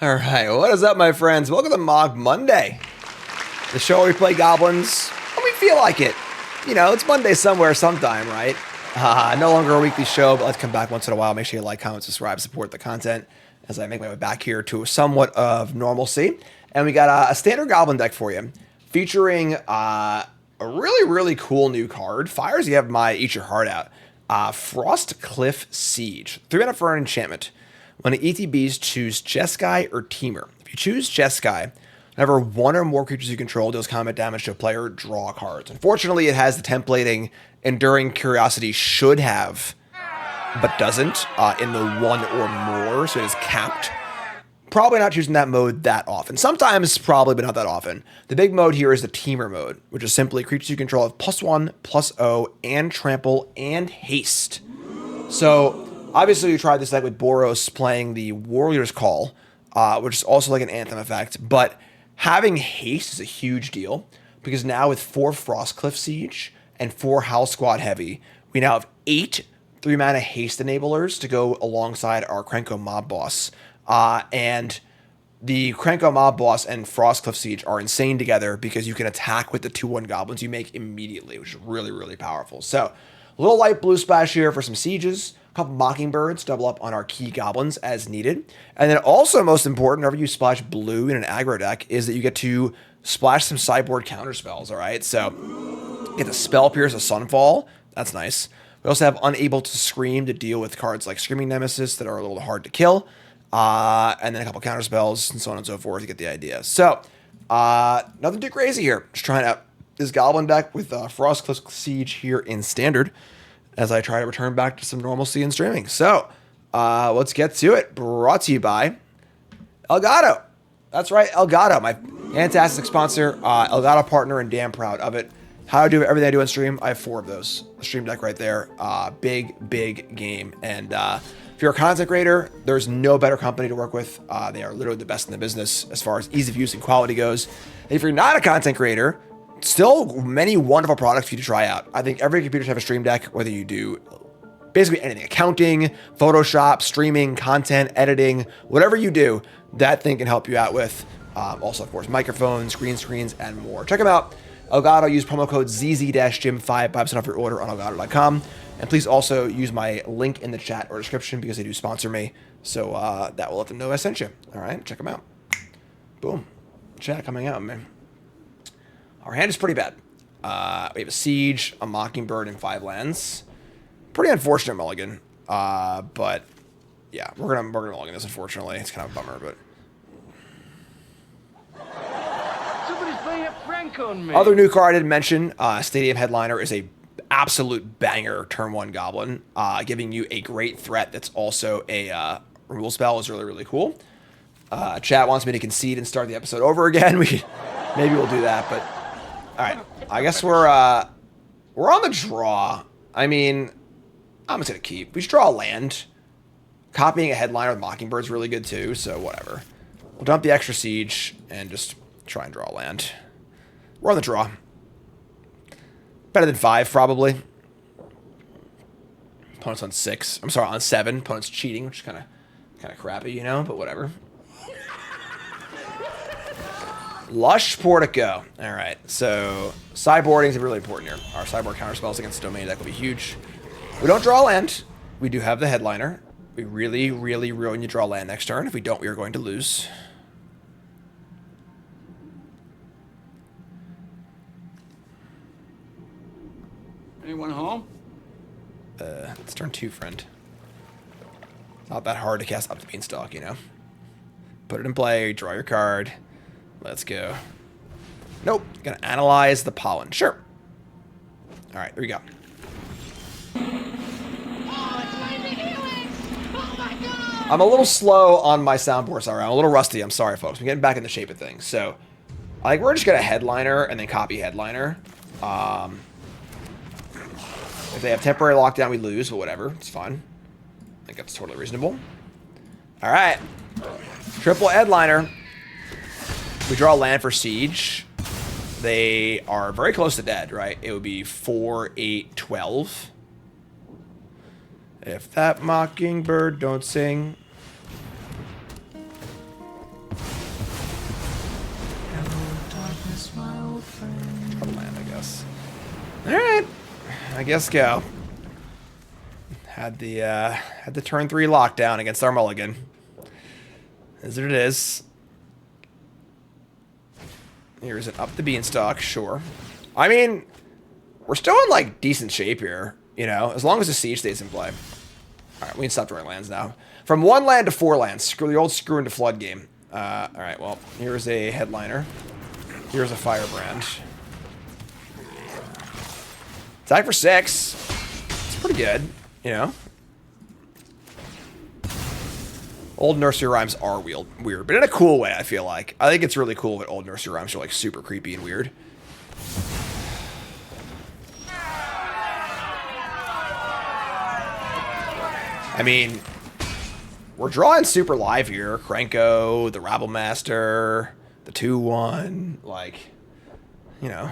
All right, what is up, my friends? Welcome to MOGG Monday, the show where we play Goblins when we feel like it. You know, it's Monday somewhere, sometime, right? No longer a weekly show, but let's come back once in a while. Make sure you like, comment, subscribe, support the content as I make my way back here to somewhat of normalcy. And we got a standard Goblin deck for you, featuring a really cool new card. Fires, you have my Eat Your Heart Out. Frost Cliff Siege. 3 mana for an enchantment. When the ETBs, choose Jeskai or Teamer. If you choose Jeskai, whenever one or more creatures you control deals combat damage to a player, draw cards. Unfortunately, it has the templating Enduring Curiosity should have, but doesn't, in the 1 or more, so it is capped. Probably not choosing that mode that often. Sometimes, probably, but not that often. The big mode here is the Teamer mode, which is simply creatures you control have +1, +0, and trample, and haste. So, obviously, we tried this deck with Boros playing the Warrior's Call, which is also like an Anthem effect, but having haste is a huge deal, because now with 4 Frostcliff Siege and 4 Howl Squad Heavy, we now have 8 3-mana haste enablers to go alongside our Krenko Mob Boss. And the Krenko Mob Boss and Frostcliff Siege are insane together because you can attack with the 2/1 Goblins you make immediately, which is really powerful. So, a little light blue splash here for some sieges. A couple Mockingbirds double up on our key goblins as needed. And then also most important, whenever you splash blue in an aggro deck, is that you get to splash some sideboard counter spells, all right? So you get the Spell Pierce of Sunfall. That's nice. We also have Unable to Scream to deal with cards like Screaming Nemesis that are a little hard to kill. And then a couple counter spells and so on and so forth. You get the idea. So nothing too crazy here. Just trying out this Goblin deck with Frostcliff Siege here in Standard, as I try to return back to some normalcy in streaming. So, let's get to it. Brought to you by Elgato. That's right, Elgato, my fantastic sponsor, Elgato partner, and damn proud of it. How I do everything I do on stream, I have 4 of those. The stream deck right there. Big game. And if you're a content creator, there's no better company to work with. They are literally the best in the business as far as ease of use and quality goes. And if you're not a content creator, still many wonderful products for you to try out. I think every computer should have a stream deck, whether you do basically anything, accounting, Photoshop, streaming, content, editing, whatever you do, that thing can help you out with. Also, of course, microphones, green screens, and more. Check them out. Elgato, use promo code ZZ-Gym5, 5% off your order on Elgato.com. And please also use my link in the chat or description because they do sponsor me. So that will let them know I sent you. All right, check them out. Boom. Chat coming out, man. Our hand is pretty bad. We have a Siege, a Mockingbird, and 5 lands. Pretty unfortunate mulligan. But yeah, we're gonna mulligan this. Unfortunately, it's kind of a bummer, but Somebody's playing a prank on me. Other new card I didn't mention. Stadium Headliner is a absolute banger turn 1 Goblin, giving you a great threat. That's also a removal spell. Is really cool. Chat wants me to concede and start the episode over again. Maybe we'll do that, but. All right, I guess we're on the draw. I mean, I'm just gonna keep. We should draw a land. Copying a Headliner with Mockingbird is really good too, so whatever. We'll dump the extra siege and just try and draw a land. We're on the draw. Better than 5, probably. Opponent's on 6. I'm sorry, on 7. Opponent's cheating, which is kind of crappy, you know, but whatever. Lush Portico. All right, so sideboarding is really important here. Our sideboard counter spells against the Domain deck will be huge. We don't draw land. We do have the Headliner. We really ruin you draw land next turn. If we don't, we are going to lose. Anyone home? It's turn 2, friend. Not that hard to cast Up the Beanstalk, you know. Put it in play, draw your card. Let's go. Nope. Gonna analyze the pollen. Sure. All right, here we go. I'm a little slow on my soundboard. Sorry, I'm a little rusty. I'm sorry, folks. I'm getting back in the shape of things. So, I think we're just gonna Headliner and then copy Headliner. If they have temporary lockdown, we lose, but whatever. It's fine. I think that's totally reasonable. All right. Triple Headliner. We draw a land for Siege. They are very close to dead, right? It would be 4, 8, 12. If that Mockingbird don't sing. Alright. I guess go. Had the turn 3 lockdown against our mulligan. As it is. Here's an up the beanstalk, sure. I mean, we're still in like decent shape here, you know, as long as the siege stays in play. Alright, we can stop drawing lands now. From 1 land to 4 lands. Screw the old screw into flood game. Alright, well, here's a headliner. Here's a firebrand. Attack for 6. It's pretty good, you know. Old nursery rhymes are weird, but in a cool way, I feel like. I think it's really cool that old nursery rhymes are like super creepy and weird. I mean, we're drawing super live here. Krenko, the Rabble Master, the 2-1, like, you know.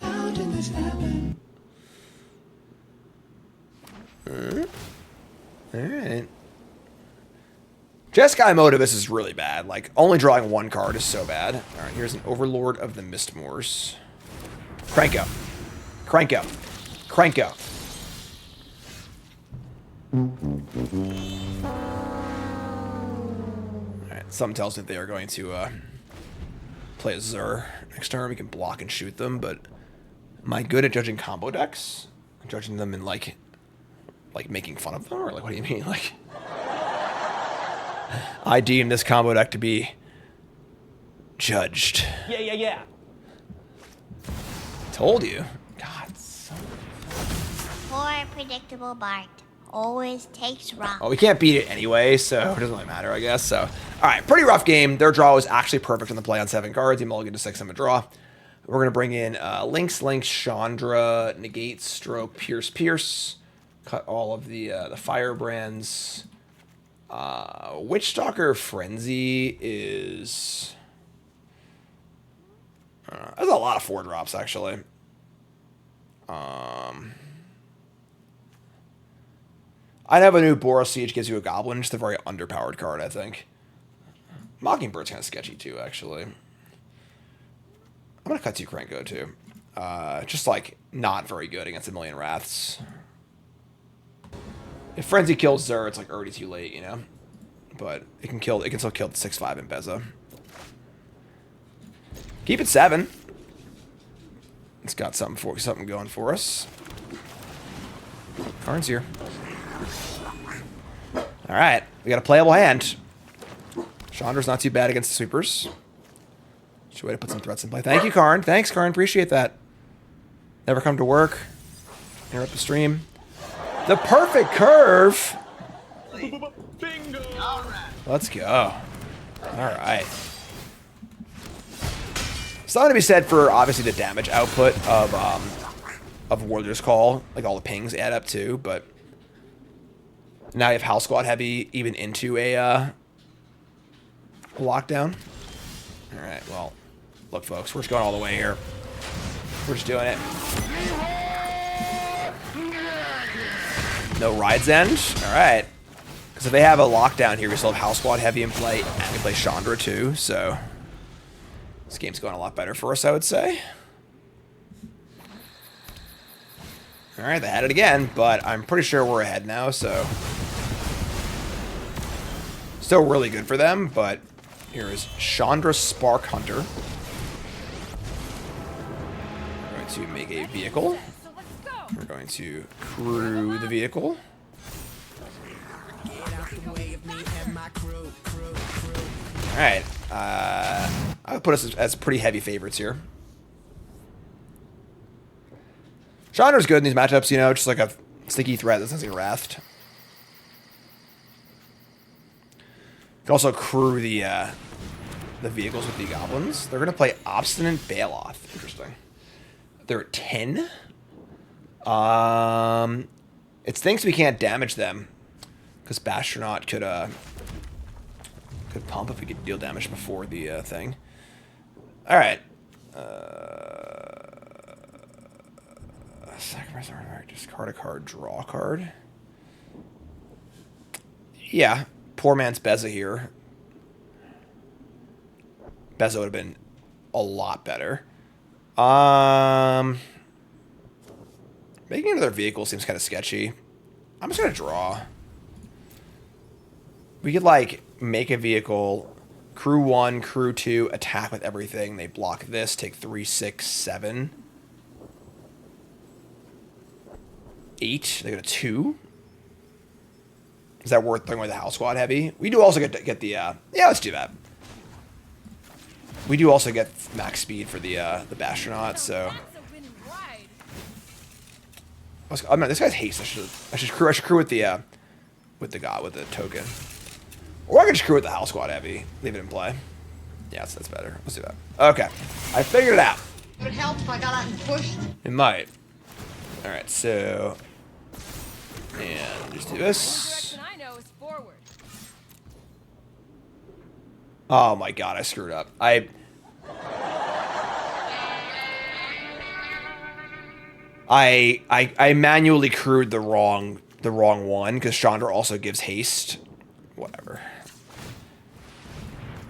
How did this happen? Alright. Jeskai Motivus is really bad. Like, only drawing 1 card is so bad. Alright, here's an Overlord of the Mistmoors. Krenko. Krenko. Krenko. Alright, something tells me they are going to play a Zur next turn. We can block and shoot them, but am I good at judging combo decks? Judging them in like making fun of them? Or like, what do you mean? Like, I deem this combo deck to be judged. Yeah. Told you. God, Poor predictable Bart. Always takes wrong. well, we can't beat it anyway, so it doesn't really matter, I guess. So, alright, pretty rough game. Their draw was actually perfect on the play on 7 cards. You mulligan to 6 and a draw. We're going to bring in Lynx, Chandra, Negate, Stroke, Pierce. Cut all of the firebrands. Witchstalker Frenzy is... there's a lot of 4-drops, actually. I'd have a new Boros Siege gives you a Goblin. Just a very underpowered card, I think. Mockingbird's kind of sketchy, too, actually. I'm going to cut 2 Krenko, too. Just, like, not very good against a million Wraths. If Frenzy kills Zur, it's, like, already too late, you know? But it can still kill the 6/5 in Beza. Keep it 7. It's got something going for us. Karn's here. Alright, we got a playable hand. Chandra's not too bad against the sweepers. Should way to put some threats in play. Thank you, Karn. Thanks, Karn. Appreciate that. Never come to work. Interrupt the stream. The perfect curve. Bingo! Let's go. Alright. Something to be said for, obviously, the damage output of Warrior's Call. Like, all the pings add up, too, but... Now you have House Squad Heavy even into a lockdown. Alright, well, look, folks, we're just going all the way here. We're just doing it. No Ride's End? Alright. Because if they have a lockdown here, we still have House Squad Heavy in play, and we play Chandra too, so... This game's going a lot better for us, I would say. Alright, they had it again, but I'm pretty sure we're ahead now, so... Still really good for them, but here is Chandra Spark Hunter. We're going to make a vehicle. We're going to crew the vehicle. Alright, I would put us as pretty heavy favorites here. Chandra's good in these matchups, you know, just like a sticky threat that's not wrathed. You can also crew the vehicles with the goblins. They're going to play Obstinate Bailoff. Interesting. They're at 10. It stinks we can't damage them. Because Bastronaut could pump if we could deal damage before the thing. Alright. Sacrifice artifact, discard a card, draw a card. Yeah, poor man's Beza here. Beza would have been a lot better. Making another vehicle seems kind of sketchy. I'm just going to draw. We could, like, make a vehicle, crew 1, crew 2, attack with everything. They block this, take 3, 6, 7. 8. They go to 2. Is that worth throwing away the house squad heavy? We do also get the, yeah, let's do that. We do also get max speed for the Bastronaut, so. Oh man, this guy's haste. I should crew with the token. Or I could just crew with the house squad heavy. Leave it in play. Yeah, that's better. Let's do that. Okay. I figured it out. Would it help if I got out and pushed? It might. Alright, so. And just do this. Oh my god, I screwed up. I manually crewed the wrong one because Chandra also gives haste. Whatever.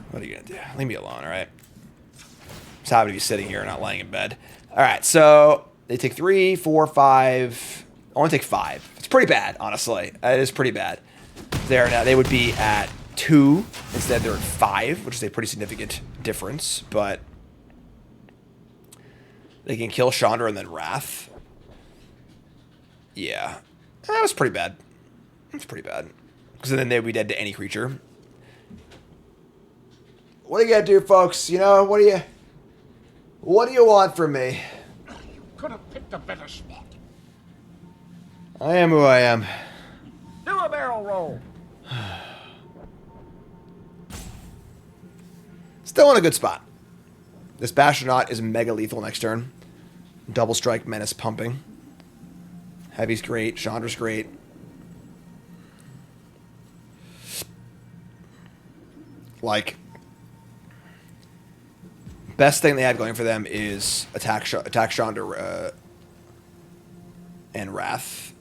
What are you gonna do? Leave me alone, alright? Just happy to be sitting here and not laying in bed. Alright, so they take 3, 4, 5. I only take 5. It's pretty bad, honestly. It is pretty bad. There now, they would be at 2. Instead, they're at 5, which is a pretty significant difference. But they can kill Chandra and then Wrath. Yeah, that was pretty bad. That's pretty bad. Because then they would be dead to any creature. What are you gonna do, folks? You know, what do you want from me? You could have picked a better spot. I am who I am. Do a barrel roll. Still in a good spot. This Bastronaut is mega lethal next turn. Double strike, menace pumping. Heavy's great. Chandra's great. Like, best thing they have going for them is attack Chandra and Wrath.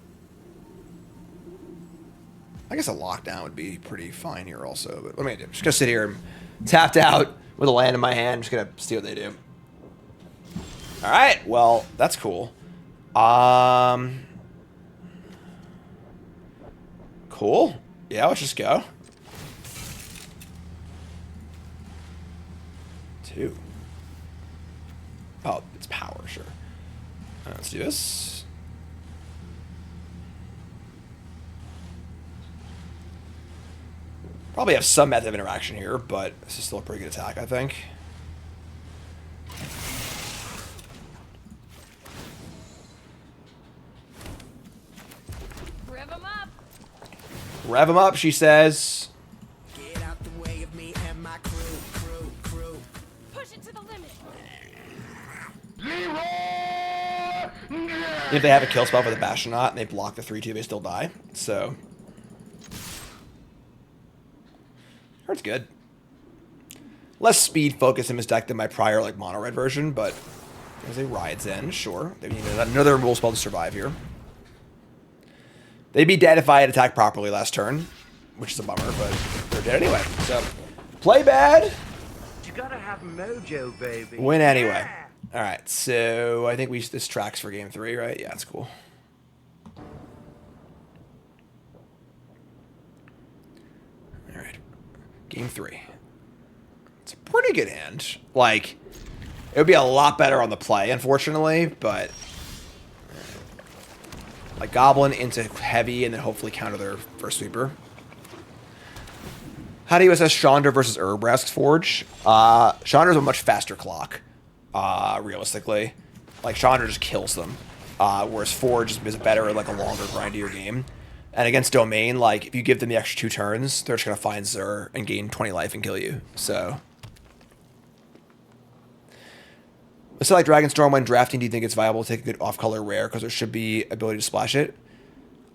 I guess a lockdown would be pretty fine here also. But what am I gonna do? I'm just gonna sit here and tapped out with a land in my hand. I'm just gonna see what they do. All right. Well, that's cool. Cool. Yeah, let's just go. 2. Oh, it's power, sure. Let's do this. Probably have some method of interaction here, but this is still a pretty good attack, I think. Rev him up. Rev him up, she says. Get out the way of me and my crew. Push it to the limit. If they have a kill spell for the Bastronaut and they block the 3/2, they still die. So that's good. Less speed focus in his deck than my prior like mono red version, but there's a Riot's End, sure. They need another removal spell to survive here. They'd be dead if I had attacked properly last turn, which is a bummer, but they're dead anyway. So play bad. You gotta have mojo, baby. Win anyway. All right, so I think this tracks for game 3, right? Yeah, it's cool. All right, game 3. It's a pretty good hand. Like, it would be a lot better on the play, unfortunately, but like Goblin into heavy and then hopefully counter their first sweeper. How do you assess Chandra versus Urbrask's Forge? Chandra's a much faster clock. Realistically, like Chandra just kills them, whereas Forge is better at like a longer, grindier game. And against Domain, like if you give them the extra 2 turns, they're just gonna find Zur and gain 20 life and kill you. So, let's say like Dragonstorm when drafting. Do you think it's viable to take a good off-color rare because there should be ability to splash it?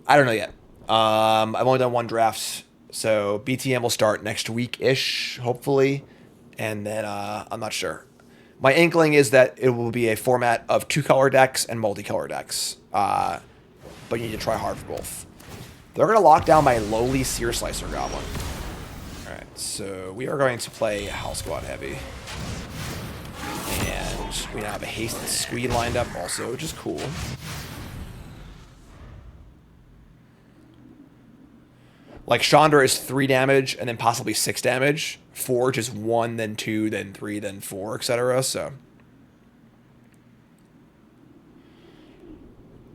I don't know yet. I've only done 1 draft, so BTM will start next week-ish, hopefully, and then I'm not sure. My inkling is that it will be a format of 2-color decks and multicolor decks. But you need to try hard for both. They're going to lock down my lowly Seer Slicer Goblin. Alright, so we are going to play House Squad Heavy. And we now have a Hasted Squeed lined up also, which is cool. Like Chandra is 3 damage and then possibly 6 damage. Forge is 1, then 2, then 3, then 4, etc. So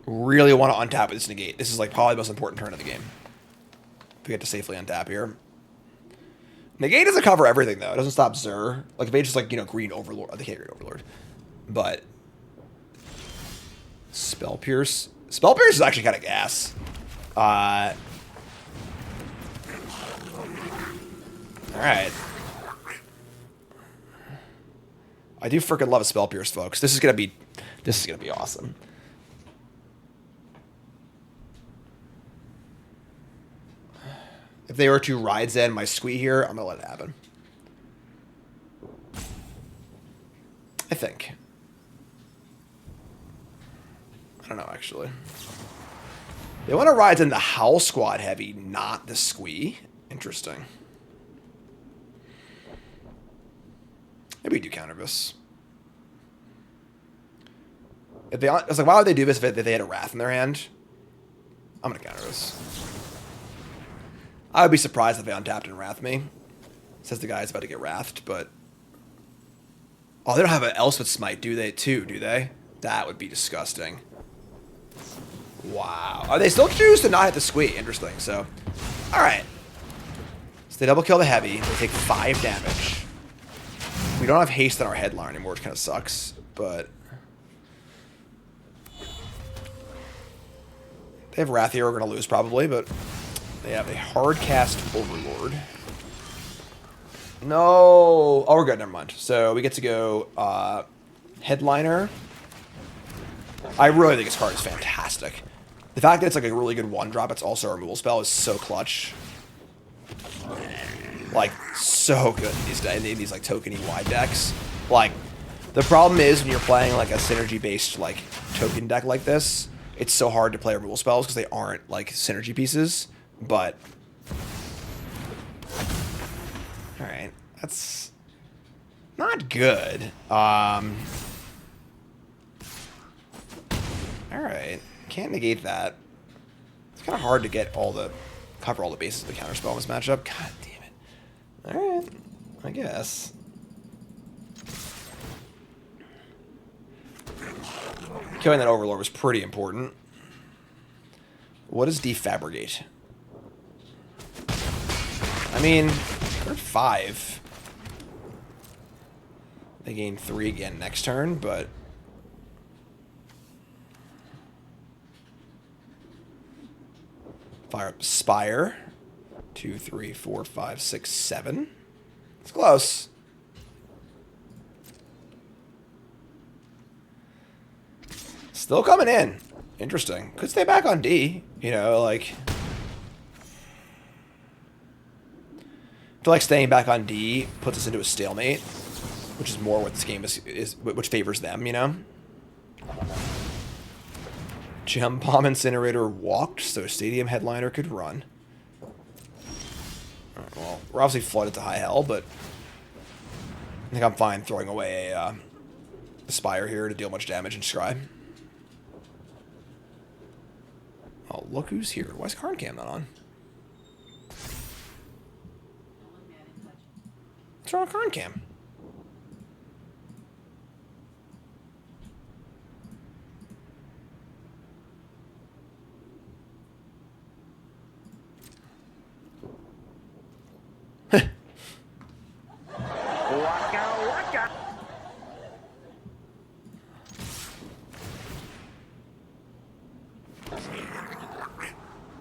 really want to untap with this negate. This is like probably the most important turn of the game. If we get to safely untap here. Negate doesn't cover everything though. It doesn't stop Zur. Like if they just like, you know, green overlord. They can't green overlord. But Spell Pierce. Spell Pierce is actually kind of gas. Alright. I do freaking love a Spell Pierce, folks. This is gonna be awesome. If they were to ride Zen my squee here, I'm gonna let it happen. I think. I don't know, actually. They want to ride Zen the Howl Squad heavy, not the squee. Interesting. Maybe we do counter this. If they, I was like, why would they do this if they had a Wrath in their hand? I'm gonna counter this. I would be surprised if they untapped and Wrath me. Says the guy's about to get Wrathed, but... Oh, they don't have an Elspeth Smite, do they, too, do they? That would be disgusting. Wow. Oh, they still choose to not hit the squee. Interesting, so... Alright. So they double kill the heavy. They take 5 damage. We don't have haste on our headline anymore, which kind of sucks, but... They have Wrath here, we're going to lose probably, but... They have a hard cast Overlord. No. Oh, we're good. Never mind. So we get to go Headliner. I really think this card is fantastic. The fact that it's like a really good 1-drop, it's also a removal spell, is so clutch. Like, so good in these like tokeny wide decks. Like, the problem is when you're playing like a synergy-based like token deck like this, it's so hard to play removal spells because they aren't like synergy pieces. But all right, that's not good. All right, can't negate that. It's kind of hard to get cover all the bases of the counterspell in this matchup. God damn it. All right, I guess. Killing that Overlord was pretty important. What is Defabricate? I mean, they're 5. They gain 3 again next turn, but... Fire up Spire. 2, 3, 4, 5, 6, 7. It's close. Still coming in. Interesting. Could stay back on D. You know, like... I feel like staying back on D puts us into a stalemate, which is more what this game is which favors them, you know? Gem Bomb Incinerator walked, so Stadium Headliner could run. Right, well, we're obviously flooded to high hell, but I think I'm fine throwing away a Spire here to deal much damage and Scry. Oh, look who's here. Why is Karn Cam not on? What's wrong with Karn Cam?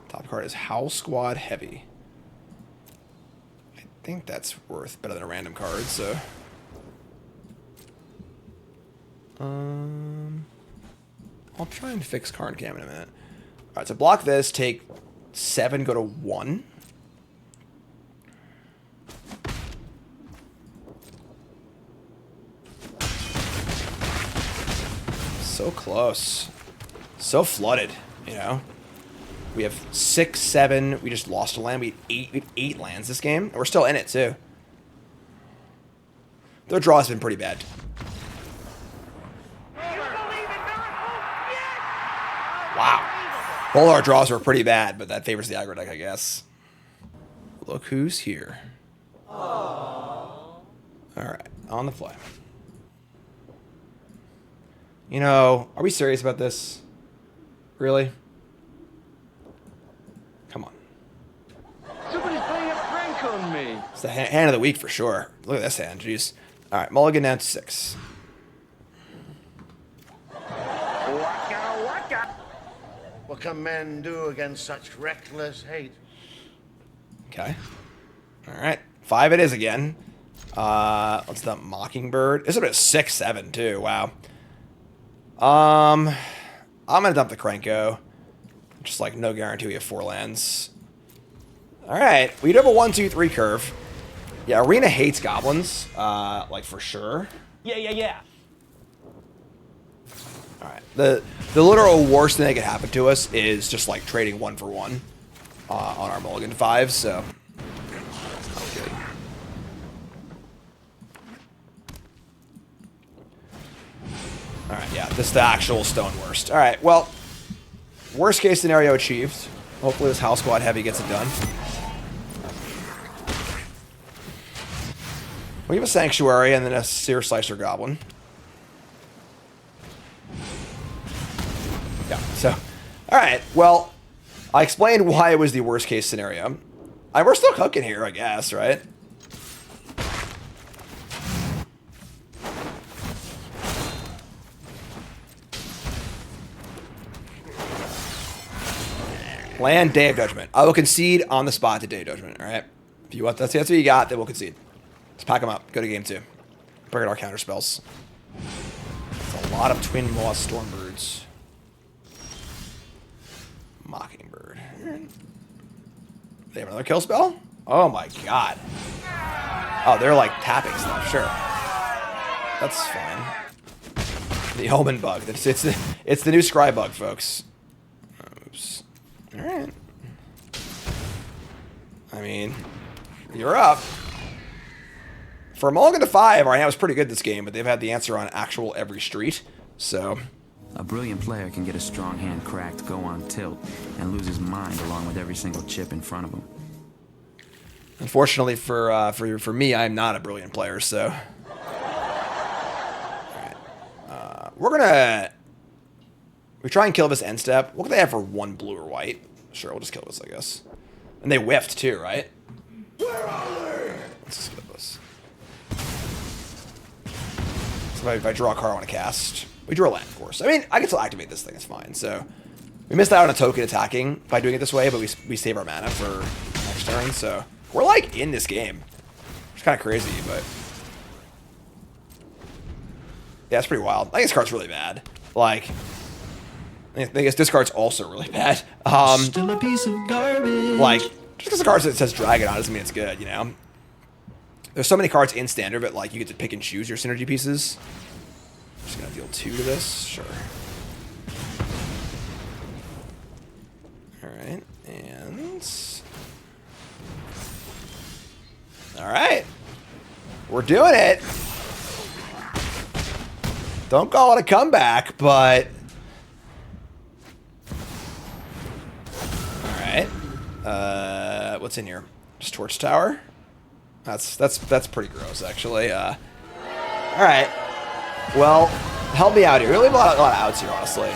Top card is Howl Squad Heavy. I think that's worth better than a random card, so... I'll try and fix Karn Cam in a minute. Alright, so block this, take 7, go to 1. So close. So flooded, you know? We have 6, 7. We just lost a land. We had 8 lands this game. And we're still in it, too. Their draw has been pretty bad. Wow. Both our draws were pretty bad, but that favors the aggro deck, I guess. Look who's here. All right, on the fly. You know, are we serious about this? Really? Come on. Somebody's playing a prank on me. It's the hand of the week for sure. Look at this hand, jeez. All right, mulligan down to 6. Waka waka. What can men do against such reckless hate? Okay. All right, 5 it is again. What's that? Mockingbird. This is a 6/7 too. Wow. I'm gonna dump the Krenko. Just like no guarantee we have 4 lands. All right, we do have a 1, 2, 3 curve. Yeah, Arena hates goblins, like for sure. Yeah. All right, the literal worst thing that could happen to us is just like trading 1 for 1 on our mulligan 5. So that's not good. All right, yeah, this is the actual stone worst. All right, well, worst case scenario achieved. Hopefully this house squad heavy gets it done. We have a Sanctuary and then a Seer Slicer Goblin. Yeah, so, all right, well, I explained why it was the worst case scenario. We're still cooking here, I guess, right? Land Day of Judgment. I will concede on the spot to Day of Judgment, all right? If you want, that's what you got, then we'll concede. Let's pack them up. Go to game 2. Bring in our counter spells. That's a lot of Twin Moss Stormbirds. Mockingbird. They have another kill spell? Oh my god. Oh, they're like tapping stuff. Sure. That's fine. The Omen bug. It's the new Scry bug, folks. Oops. Alright. I mean, you're up. For a mulligan to 5, our hand was pretty good this game, but they've had the answer on actual every street, so... A brilliant player can get a strong hand cracked, go on tilt, and lose his mind along with every single chip in front of him. Unfortunately for me, I'm not a brilliant player, so... Alright. We're gonna... We try and kill this end step. What can they have for 1 blue or white? Sure, we'll just kill this, I guess. And they whiffed too, right? Where are they? Let's just kill this. So if I draw a card I want to cast, we draw a land, of course. I mean, I can still activate this thing, it's fine. So we missed out on a token attacking by doing it this way, but we save our mana for next turn. So we're like in this game. It's kind of crazy, but yeah, it's pretty wild. I think this card's really bad. Like, I guess this card's also really bad. Still a piece of garbage. Like, just because the card says dragon on it doesn't mean it's good, you know? There's so many cards in standard, but like you get to pick and choose your synergy pieces. Just gonna deal 2 to this, sure. Alright, and... Alright. We're doing it! Don't call it a comeback, but... Alright. What's in here? Just Torch Tower? That's pretty gross, actually. Alright. Well, help me out here. We really have a lot of outs here, honestly.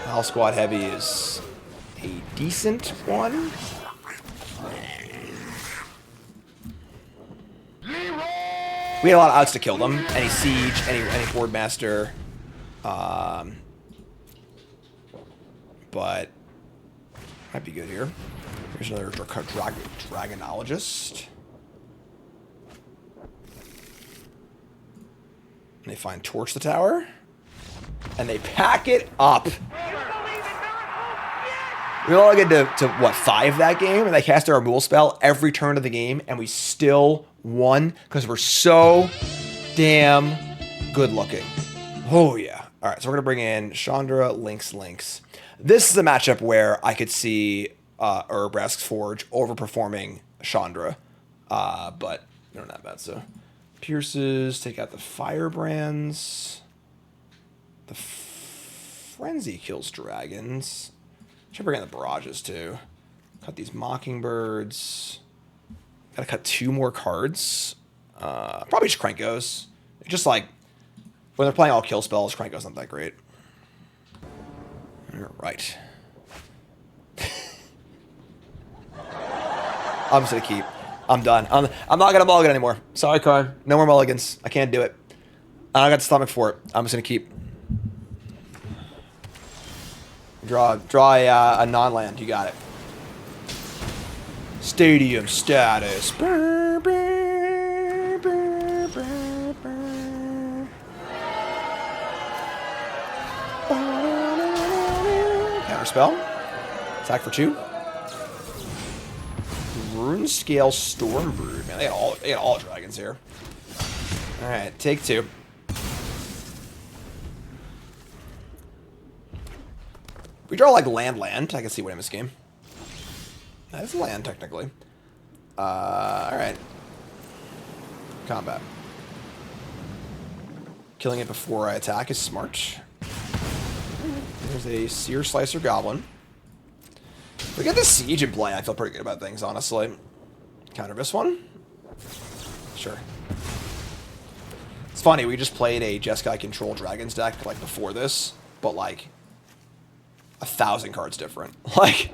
House Squad Heavy is a decent one. We had a lot of outs to kill them. Any Siege, any Board Master. But might be good here. Here's another Dragonologist. And they find Torch the Tower. And they pack it up. We only get to what, 5 that game? And they cast our removal spell every turn of the game. And we still won because we're so damn good looking. Oh, yeah. All right, so we're going to bring in Chandra, Lynx. This is a matchup where I could see Urbrask's Forge overperforming Chandra, but they're not bad. So pierces, take out the Firebrands. The Frenzy kills dragons. Should bring in the barrages too. Cut these Mockingbirds. Gotta cut 2 more cards. Probably just Krankos. Just like, when they're playing all kill spells, Krankos not that great. Alright. I'm just gonna keep. I'm done. I'm not gonna mulligan anymore. Sorry, Karn. No more mulligans. I can't do it. I don't got the stomach for it. I'm just gonna keep. Draw a non-land. You got it. Stadium status. Counterspell. Attack for 2. Runescale Stormbrood. Man, they got all dragons here. Alright, take 2. We draw like land. I can see winning this game. That's land, technically. Alright. Combat. Killing it before I attack is smart. There's a Seer Slicer Goblin. We got the Siege in play. I feel pretty good about things, honestly. Counter this one? Sure. It's funny, we just played a Jeskai Control Dragons deck, like, before this, but, like, 1,000 cards different. Like,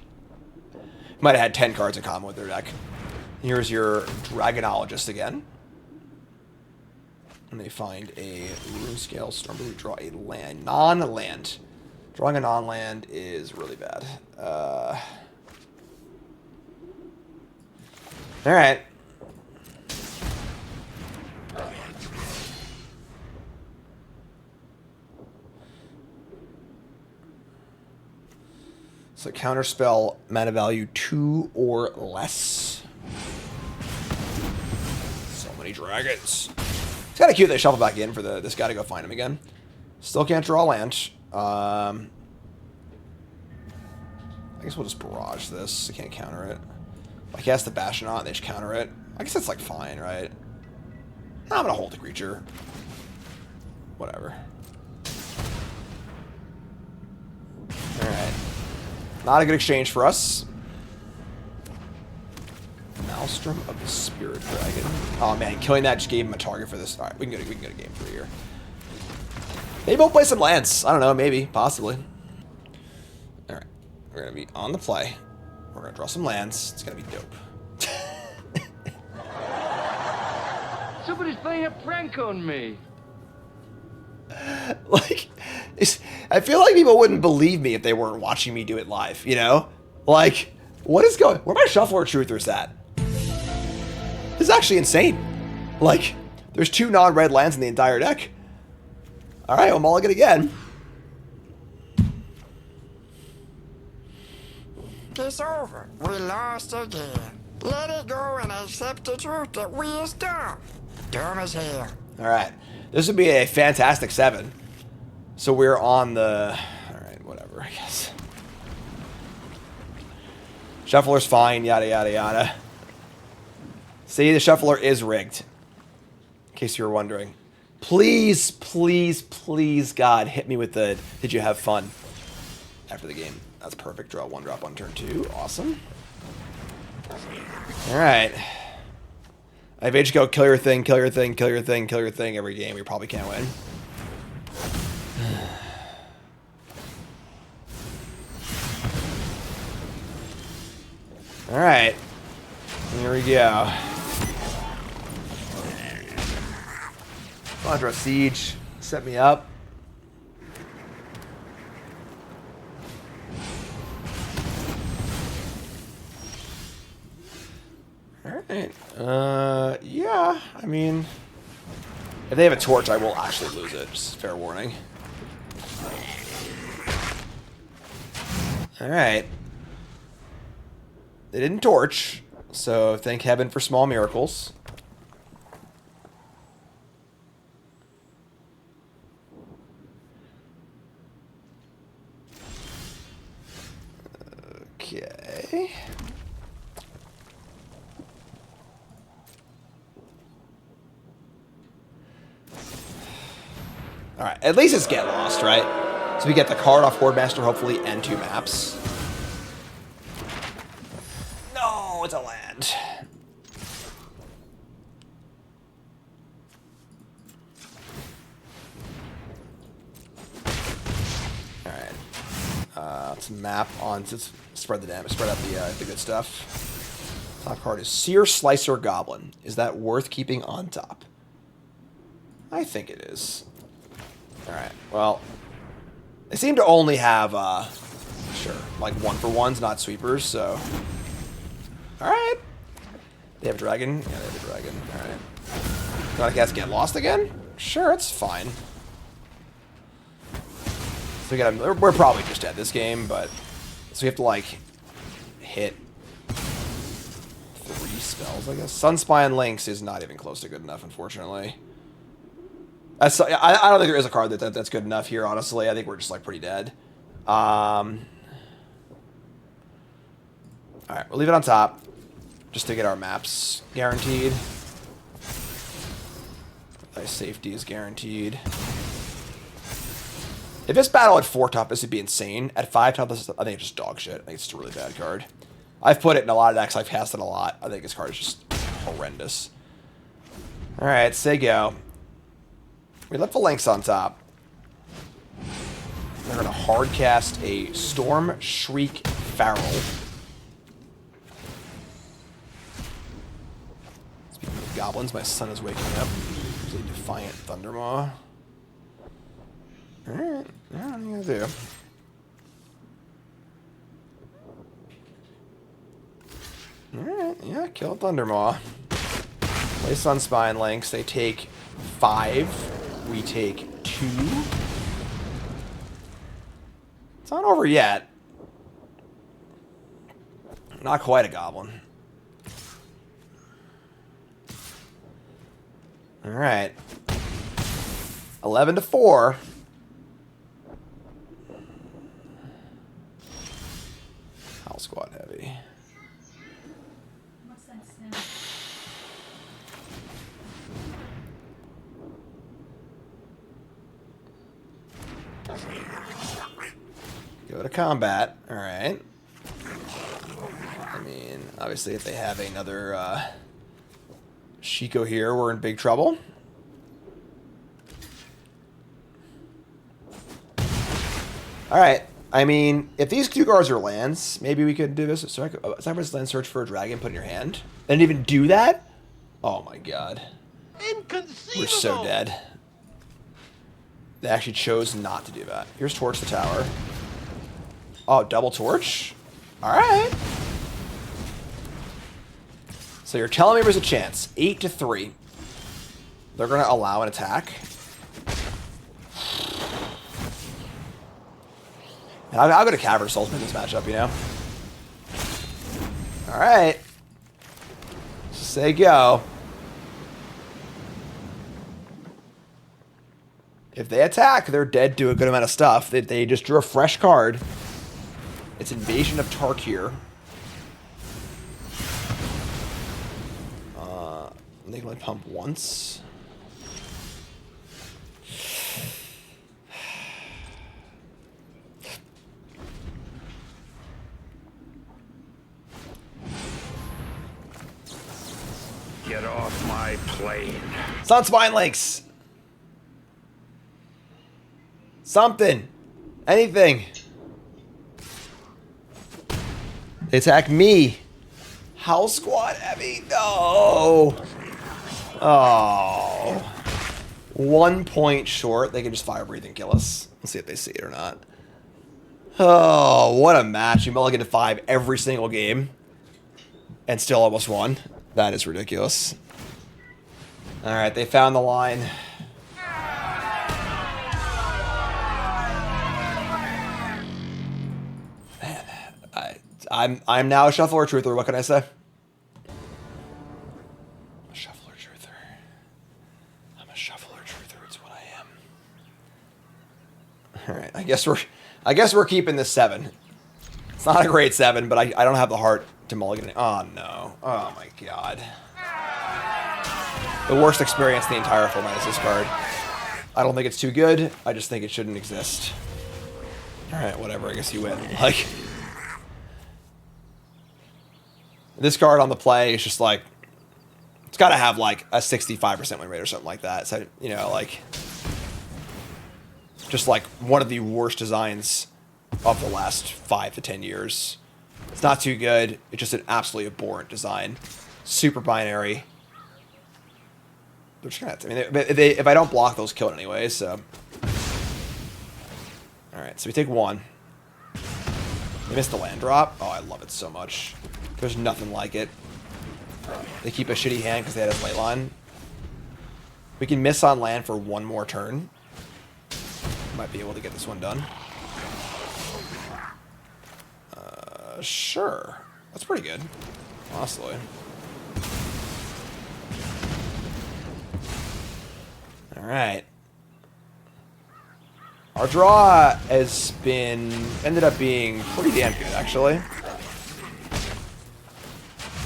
might have had 10 cards in common with their deck. Here's your Dragonologist again. And they find a Runescale Stormbrood. We draw a land. Non-land. Drawing a non-land is really bad. Alright. So counterspell, mana value 2 or less. So many dragons. It's kind of cute they shuffle back in for this guy to go find him again. Still can't draw land. I guess we'll just barrage this. I can't counter it. I cast the Bastion and they just counter it. I guess that's like fine, right? I'm gonna hold the creature. Whatever. Alright. Not a good exchange for us. Maelstrom of the Spirit Dragon. Oh man, killing that just gave him a target for this. Alright, we can get a game 3 here. Maybe we'll play some lands. I don't know, maybe, possibly. Alright. We're gonna be on the play. We're gonna draw some lands. It's gonna be dope. Somebody's playing a prank on me. Like, I feel like people wouldn't believe me if they weren't watching me do it live, you know? Like, what is going... Where my Shuffler Truthers at? This is actually insane. Like, there's 2 non-red lands in the entire deck. Alright, well, mulligan again. It's over. We lost again. Let it go and accept the truth that we is dumb. Dumb as hell. Alright. This would be a fantastic 7. So we're on the... Alright, whatever, I guess. Shuffler's fine, yada, yada, yada. See, the Shuffler is rigged. In case you were wondering. Please, please, please, God, hit me with the did you have fun after the game. That's perfect. Draw 1 drop on turn 2. Awesome. Alright. I have go kill your thing, kill your thing, kill your thing, kill your thing every game. We probably can't win. Alright. Here we go. I'll draw Siege. Set me up. Alright. Yeah. I mean, if they have a torch, I will actually lose it. Just fair warning. Alright. They didn't torch, so thank heaven for small miracles. Okay. Alright, at least it's get lost, right? So we get the card off Horde Master, hopefully, and 2 maps. Oh, it's a land. Alright. Let's map on. Let's spread the damage. Spread out the good stuff. Top card is Seer Slicer Goblin. Is that worth keeping on top? I think it is. Alright, well. They seem to only have, sure, like 1-for-1s, not sweepers, so. Alright. They have a dragon? Yeah, they have a dragon. Alright. Gotta guess get lost again? Sure, it's fine. So we're probably just dead this game, but. So we have to, like, hit 3 spells, I guess. Sunspine Lynx is not even close to good enough, unfortunately. I don't think there is a card that's good enough here, honestly. I think we're just, like, pretty dead. Alright, we'll leave it on top. Just to get our maps guaranteed. Nice safety is guaranteed. If this battle at 4 top, this would be insane. At 5 top, I think it's just dog shit. I think it's just a really bad card. I've put it in a lot of decks. I've cast it a lot. I think this card is just horrendous. Alright, say go. We left the Lynx on top. We're going to hard cast a Storm Shriek Feral. Speaking of goblins, my son is waking up. There's a Defiant Thundermaw. Alright, yeah, what are you going to do? Alright, yeah, kill Thundermaw. Play Sunspine Lynx. They take 5. We take 2. It's not over yet. Not quite a goblin. Alright. 11-4. Howl Squad heavy. Go to combat. Alright. I mean, obviously if they have another Shiko here, we're in big trouble. Alright. I mean, if these 2 cards are lands, maybe we could do this. So Cypress land search for a dragon, put in your hand. They didn't even do that? Oh my god. Inconceivable! We're so dead. They actually chose not to do that. Here's Torch the Tower. Oh, double Torch? Alright. So you're telling me there's a chance. 8-3. They're going to allow an attack. And I'll go to Cavern Souls in this matchup, you know? Alright. Say go. If they attack, they're dead to a good amount of stuff. They just drew a fresh card. It's Invasion of Tarkir. They can only pump once. Get off my plane. Sunspine Lynx. Something. Anything. They attack me. Howl Squad heavy. No. Oh. 1 point short. They can just fire breathe and kill us. Let's see if they see it or not. Oh, what a match. You mulligan to 5 every single game. And still almost won. That is ridiculous. Alright, they found the line. Man, I'm now a shuffler truther. What can I say? A shuffler truther. I'm a shuffler truther. It's what I am. All right, I guess we're keeping this 7. It's not a great 7, but I don't have the heart to mulligan it. Oh no! Oh my god! The worst experience in the entire format is this card. I don't think it's too good. I just think it shouldn't exist. All right, whatever. I guess you win. Like. This card on the play is just like, it's got to have like a 65% win rate or something like that. So, you know, like, just like one of the worst designs of the last 5 to 10 years. It's not too good. It's just an absolutely abhorrent design. Super binary. They're just gonna have to, I mean, if I don't block, those kill it anyway, so. Alright, so we take 1. They missed the land drop. Oh, I love it so much. There's nothing like it. They keep a shitty hand because they had a late line. We can miss on land for 1 more turn. Might be able to get this one done. Sure. That's pretty good, honestly. Alright. Our draw ended up being pretty damn good, actually.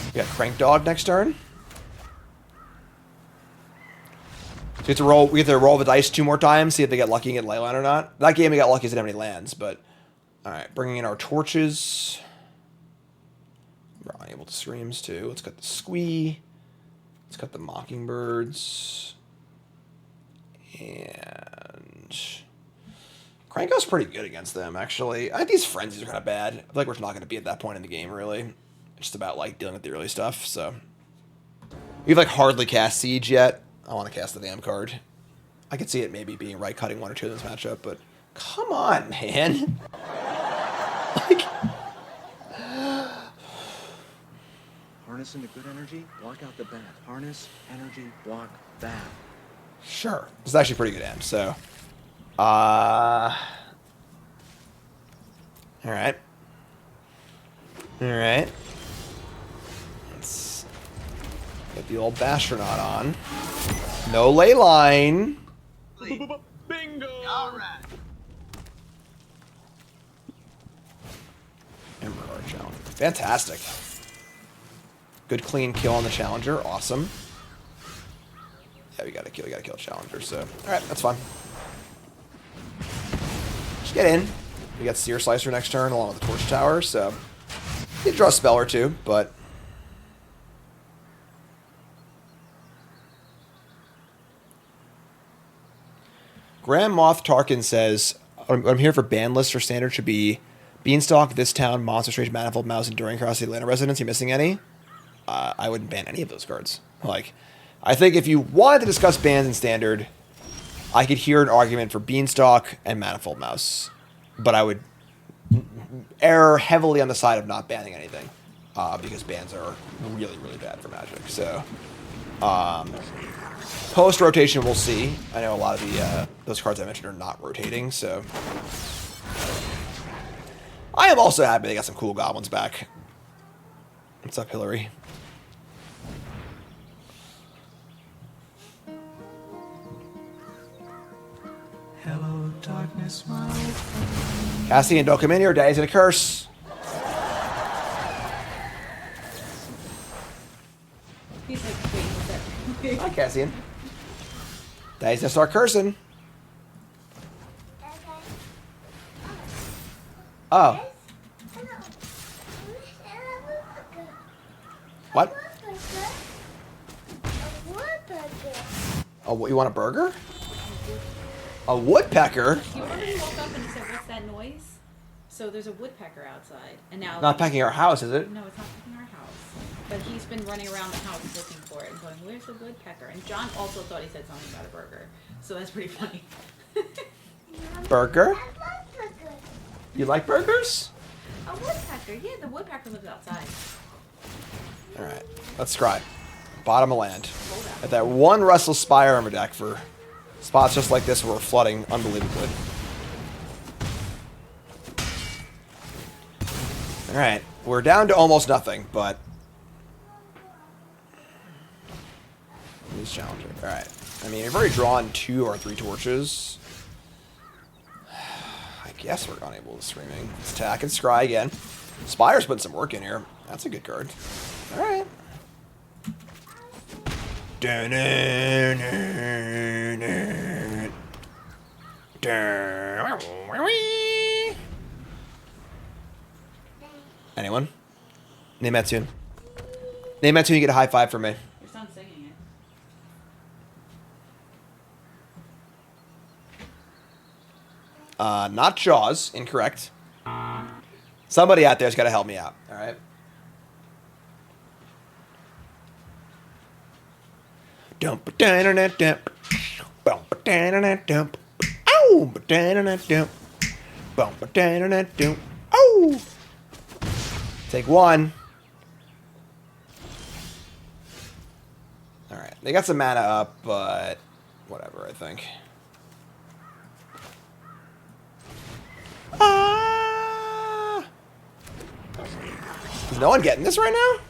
We got Crank Dog next turn. So we have to roll the dice 2 more times, see if they get lucky and get leyline or not. That game we got lucky because it didn't have any lands, but alright, bringing in our torches. We're unable to screams too. Let's got the Squee. Let's got the Mockingbirds. And Kranko's pretty good against them, actually. I think these frenzies are kind of bad. I feel like we're not going to be at that point in the game, really. It's just about like dealing with the early stuff, so. We've like hardly cast Siege yet. I want to cast the damn card. I could see it maybe being right cutting 1 or 2 in this matchup, but come on, man. Like, Harness into good energy, block out the bad. Harness, energy, block, bad. sure. This is actually a pretty good hand, so. Alright. Alright. Let's get the old Bastronaut on. No ley line. Bingo! All right. Emperor Challenger. Fantastic. Good clean kill on the Challenger. Awesome. Yeah, we gotta kill Challenger, so. Alright, that's fine. Just get in. We got Seer Slicer next turn along with the Torch Tower, so. You can draw a spell or 2, but. Grand Moth Tarkin says, I'm here for ban lists for standard should be Beanstalk, This Town, Monster Strange, Manifold Mouse, Enduring Cross, the Atlanta Residence. You missing any? I wouldn't ban any of those cards. Like, I think if you wanted to discuss bans in standard, I could hear an argument for Beanstalk and Manifold Mouse, but I would err heavily on the side of not banning anything, because bans are really, really bad for Magic. So, post rotation, we'll see. I know a lot of the those cards I mentioned are not rotating, so I am also happy they got some cool goblins back. What's up, Hillary? Hello, darkness, my old friend. Cassian, don't come in here. Daddy's gonna curse. He's like, wait, what's that? Hi, Cassian. Daddy's gonna start cursing. Oh. What? Oh, what, you want a burger? A woodpecker? He already woke up and he said, what's that noise? So there's a woodpecker outside. And now... Not pecking our house, is it? No, it's not pecking our house. But he's been running around the house looking for it and going, where's the woodpecker? And John also thought he said something about a burger. So that's pretty funny. Burger? You like burgers? A woodpecker. Yeah, the woodpecker lives outside. Alright, let's scry. Bottom of land. At that one Restless Spire Armor deck for spots just like this where we're flooding unbelievably. Alright, we're down to almost nothing, but... He's challenging. Alright. I mean, we've already drawn 2 or 3 torches. I guess we're unable to streaming. Let's attack and scry again. Spire's putting some work in here. That's a good card. Alright. Anyone? Name Etsun. Name that tune, you get a high five from me. Your son's singing it. Not Jaws. Incorrect. Somebody out there's got to help me out. All right. Dump dump dump. Bump dump. Oh, dump. Bump dump. Oh. Take one. All right. They got some mana up, but whatever, I think. Is no one getting this right now?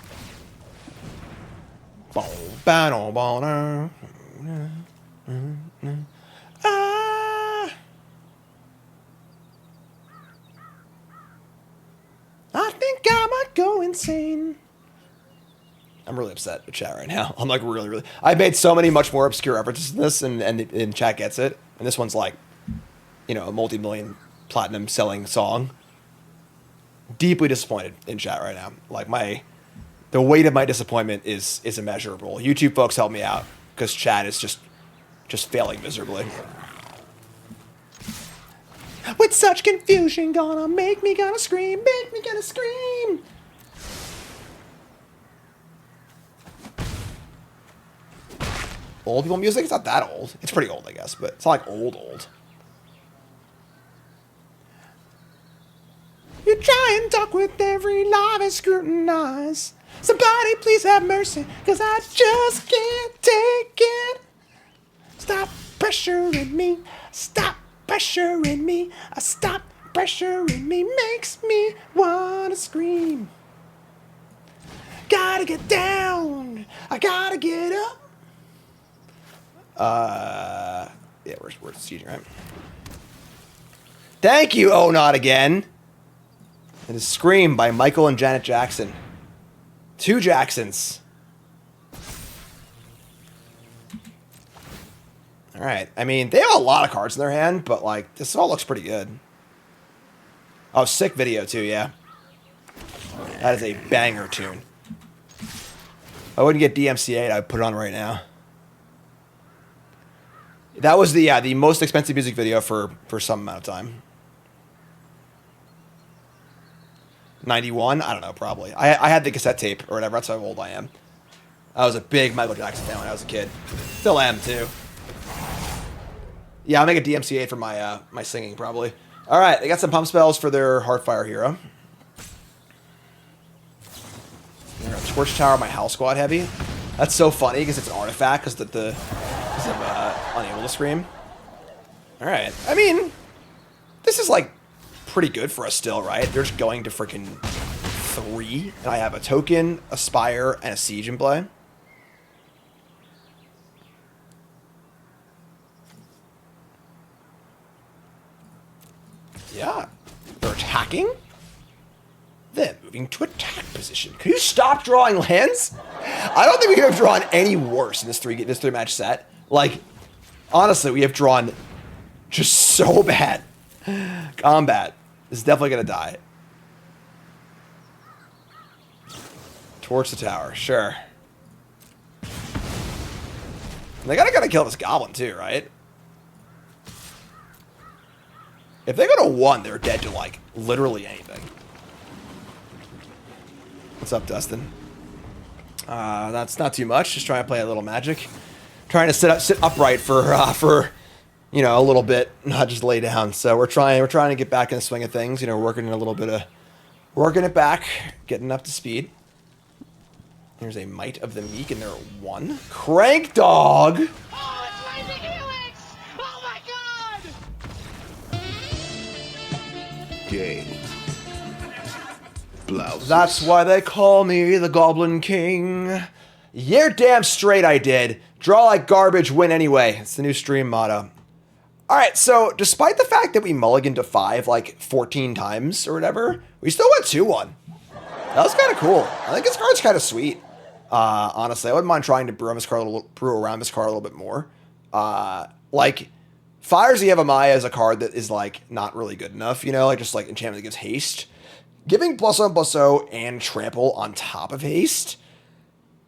I think I might go insane. I'm really upset with chat right now. I'm like really. I made so many much more obscure references to this, and chat gets it. And this one's like, you know, a multi-million platinum selling song. Deeply disappointed in chat right now. Like the weight of my disappointment is immeasurable. YouTube folks help me out because chat is just failing miserably. With such confusion, gonna make me gonna scream, make me gonna scream. Old people music? It's not that old. It's pretty old, I guess, but it's not like old. You try and talk with every lie I scrutinize. Somebody please have mercy, cause I just can't take it. Stop pressuring me. Stop pressuring me. Stop pressuring me. Makes me wanna scream. Gotta get down. I gotta get up. Yeah, we're cheating, right? Thank you, Oh Not Again. It is Scream by Michael and Janet Jackson. 2 Jacksons. Alright, I mean, they have a lot of cards in their hand, but, like, this all looks pretty good. Oh, sick video, too, yeah. That is a banger tune. If I wouldn't get DMCA'd, I'd put it on right now. That was the most expensive music video for some amount of time. 91? I don't know, probably. I had the cassette tape or whatever. That's how old I am. I was a big Michael Jackson fan when I was a kid. Still am, too. Yeah, I'll make a DMCA for my my singing, probably. All right, they got some pump spells for their Heartfire hero. They're gonna Torch Tower my Howl Squad heavy. That's so funny because it's an artifact because I'm unable to scream. All right, I mean, this is like pretty good for us still, right? They're just going to freaking 3, and I have a token, a Spire, and a Siege in play. Yeah, they're attacking, then moving to attack position. Can you stop drawing lands? I don't think we could have drawn any worse in this three match set. Like, honestly, we have drawn just so bad. Combat is definitely gonna die. Torch the tower, sure. And they gotta kill this goblin too, right? If they go to 1, they're dead to, like, literally anything. What's up, Dustin? That's not too much. Just trying to play a little Magic. Trying to sit upright for you know, a little bit, not just lay down. So we're trying to get back in the swing of things. You know, working it back, getting up to speed. There's a Might of the Meek, and they're at 1. Crank Dog. Oh, it's Rising Helix! Oh my god! Game. Blouse. That's why they call me the Goblin King. You're damn straight I did. Draw like garbage, win anyway. It's the new stream motto. Alright, so despite the fact that we mulliganed to 5 like 14 times or whatever, we still went 2-1. That was kind of cool. I think this card's kind of sweet. Honestly, I wouldn't mind trying to brew around this card a little bit more. Like, Fire's the Evamaya is a card that is like not really good enough, you know, like just like enchantment that gives haste. Giving +1/+0 and trample on top of haste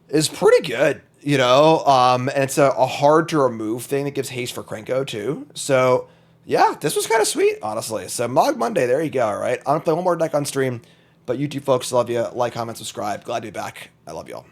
is pretty good, you know, and it's a hard to remove thing that gives haste for Krenko too. So yeah, this was kind of sweet, honestly. So MOGG Monday, there you go, all right? I'm gonna play one more deck on stream, but YouTube folks, love you. Like, comment, subscribe. Glad to be back. I love y'all.